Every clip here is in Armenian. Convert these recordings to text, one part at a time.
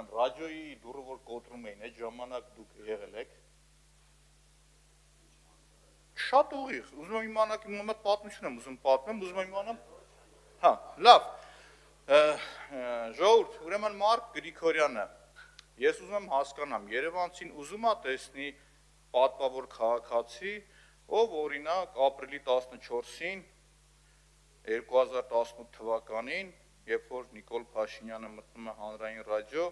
ջան, ռադիոյի դուրը որ կոտրում էին, այդ ժամանակ դուք եղել եք։ Շատ ուղիղ, ուզում եմ իմանալ, իմ մոտ պատմություն եմ ուզում պատմեմ, ուզում եմ իմանալ։ Հա, լավ։ Ժողովուրդ, ուրեմն Մարկ Գրիգորյանը, ես ուզում եմ հասկանամ, Երևանցին ուզում է տեսնի պատվավոր քաղաքացի, ով օրինակ ապրիլի 14-ին 2018 թվականին, երբ որ Նիկոլ Փաշինյանը մտնում է հանրային ռադիո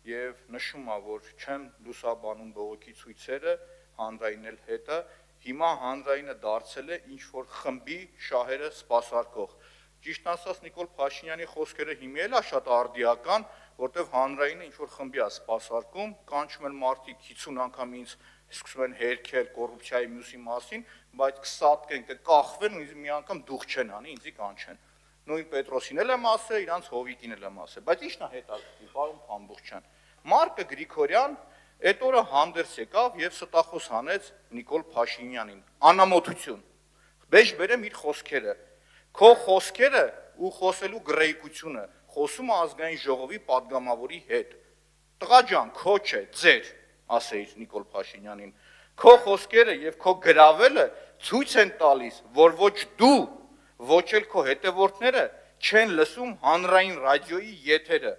եւ նշում է, որ չեմ լուսաբանում բողոքի ցույցերը, հանրայինն էլ հետը, հիմա հանրայինը դարձել է ինչ որ խմբի շահերը սպասարկող։ Ճիշտ ասած Նիկոլ Փաշինյանի խոսքերը հիմա էլ է շատ արդիական, որտեվ հանրայինը ինչ որ խմբի է սպասարկում, կանչում են մարդիկ 50 անգամ ինձ սկսում են հերքել կոռուպցիայի մյուսի մասին, բայց կսատկեն, կկախվեն ու մի անգամ դուխ չեն անի, ինձի կանչեն։ Նույն Պետրոսին էլ եմ ասել, իրանց Հովիկին էլ եմ ասել, բայց ի՞նչն է հետաքրքիր, պարոն Փամբուխչյան։ Մարկը Գրիգորյան այդ օրը հանդերձ եկավ եւ ստախոս հանեց Նիկոլ Փաշինյանին, անամոթություն։ Բեժ բերեմ իր խոսքերը։ Քո խոսքերը ու խոսելու գրեյկությունը խոսում է ազգային ժողովի падգամավորի հետ։ Տղա ջան, քո չէ, ձեր, ասեիր Նիկոլ Փաշինյանին։ Քո խոսքերը եւ քո գրավելը ցույց են տալիս, որ ոչ դու, ոչ էլ քո հետևորդները չեն լսում հանրային ռադիոյի եթերը։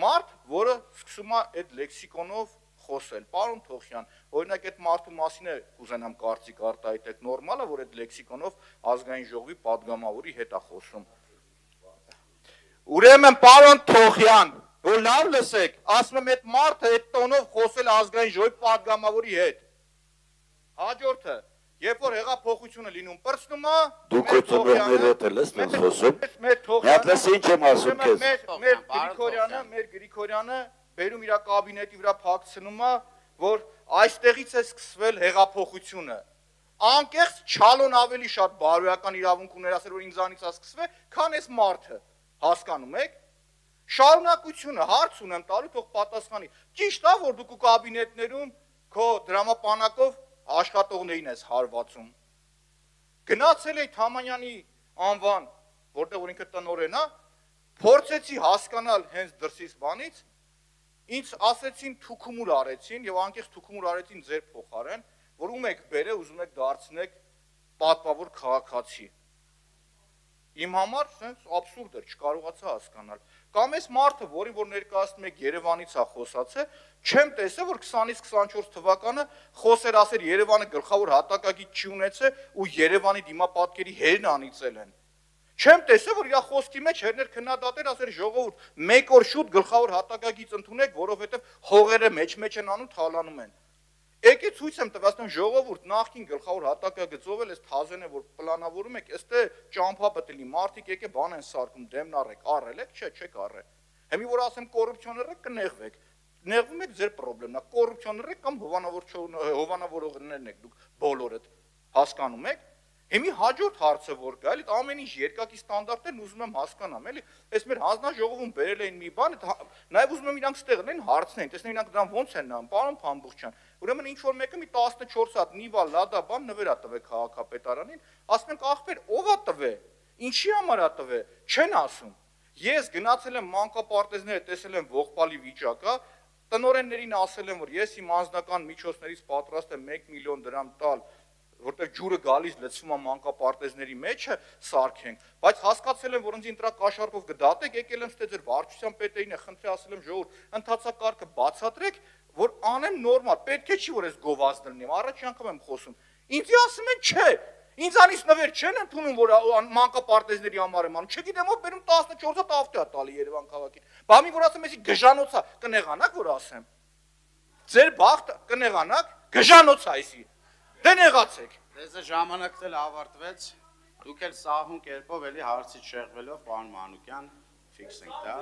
Մարդ, որը սկսում է այդ լեքսիկոնով խոսել, պարոն Թոխյան, օրինակ այդ մարդու մասին է կուզենամ կարծիք արտահայտեք, նորմալ է, որ այդ լեքսիկոնով ազգային ժողովի падգամավորի հետ է խոսում։ Ուրեմն պարոն Թոխյան, որ լավ լսեք, ասում եմ այդ մարդը այդ տոնով խոսել ազգային ժողովի падգամավորի հետ։ Հաջորդը, երբ որ հեղափոխությունը լինում պրծնում է, դուք ծնողների հետ ես խոսում։ Մենք լսի ինչ եմ ասում քեզ։ Մեր Գրիգորյանը բերում իր կաբինետի վրա փակցնում է, որ այստեղից է սկսվել հեղափոխությունը։ Անկեղծ Չալոն ավելի շատ բարոյական իրավունք ուներ ասել, որ ինձանից է սկսվել, քան այս մարդը։ Հասկանում եք։ Շարունակությունը հարց ունեմ տալու, թող պատասխանի։ Ճիշտ է, որ դուք կաբինետներում քո դրամապանակով աշխատողներին ես հարվածում։ Գնացել էի Թամանյանի անվան, որտեղ որ ինքը տնօրեն է, փորձեցի հասկանալ հենց դրսից բանից, ինձ ասեցին թուքումուր արեցին եւ անկեղծ թուքումուր արեցին ձեր փոխարեն, որ ում եք բերե, ուզում եք դարձնեք պատվավոր քաղաքացի։ Իմ համար sense абսուրդ էր, չկարողացա հասկանալ։ Կամ այս մարդը, որին որ ներկայացնում եք Երևանից է խոսացել, չեմ տեսել, որ 20-ից 24 թվականը խոսեր ասեր Երևանը գլխավոր հատակագիծ չի ունեցել ու Երևանի դիմապատկերի հերն անիծել են։ Չեմ տեսել, որ իր խոսքի մեջ հերներ քննադատեր ասեր ժողովուրդ, մեկ օր շուտ գլխավոր հատակագիծ ընդունեք, որովհետև հողերը մեջ են անում, թալանում են։ Եկեք ցույց եմ տվի, ասում ժողովուրդ նախքին գլխավոր հատակագծով էլ էս թազենը որ պլանավորում եք, ըստ է ճամփա պետք է մարդիկ եկե բան են սարքում, դեմն առեք, առել եք, չէ, չեք առել։ Հիմի որ ասեմ կոռուպցիոներ եք կնեղվեք։ Նեղվում եք ձեր խնդրեմն է, կոռուպցիոներ եք կամ հովանավորողներն եք դուք բոլորդ։ Հասկանում եք։ Հիմի հաջորդ հարցը որ գա, էլի ամեն ինչ երկակի ստանդարտներն ուզում եմ հասկանամ, էլի, այս մեր հանձնաժողովում բերել էին մի բան, նաև ուզում եմ իրանք ստեղ լինեն հարցնեն, տեսնեն իրանք դրան ոնց են նայում, պարոն Փամբուխչյան, ուրեմն ինչ որ մեկը մի 14 հատ նիվա լադա բան նվերա տվե քաղաքապետարանին, ասում ենք ախպեր, ով է տվե, ինչի համար է տվե, չեն ասում։ Ես գնացել եմ մանկապարտեզները, տեսել եմ ողբալի վիճակը, տնօրեններին ասել եմ, որ ես իմ անձնական միջոցներից պատրաստ եմ 1 միլիոն դրամ տալ, որտեղ ջուրը գալիս լցվում է մանկապարտեզների մեջը սարքենք, բայց հասկացել եմ, որ ինձ ինտրա կաշառքով կդատեք, եկել եմ ստե ձեր վարչության պետերին է, խնդրի ասել եմ ժողովուրդ, ընթացակարգը բացատրեք, որ անեմ նորմալ, պետք է չի որ ես գովազդ լինեմ, առաջի անգամ եմ խոսում։ Ինձ ասում են, չէ, ինձանից նվեր չեն ընդունում, որ մանկապարտեզների համար եմ անում, չգիտեմ ով բերում 14 հատ ավտո է տալի Երևան քաղաքին։ Բամի որ ասեմ, էսի գժանոց է, կնեղանաք որ ասեմ։ Ձեր բախտը կնեղանաք, գժանոց է էսի։ Դե նեղացեք։ Դեզը ժամանակն էլ ավարտվեց, դուք էլ սահուն կերպով էլի հարցից շեղվելով, պարոն Մանուկյան, ֆիքս ենք դա։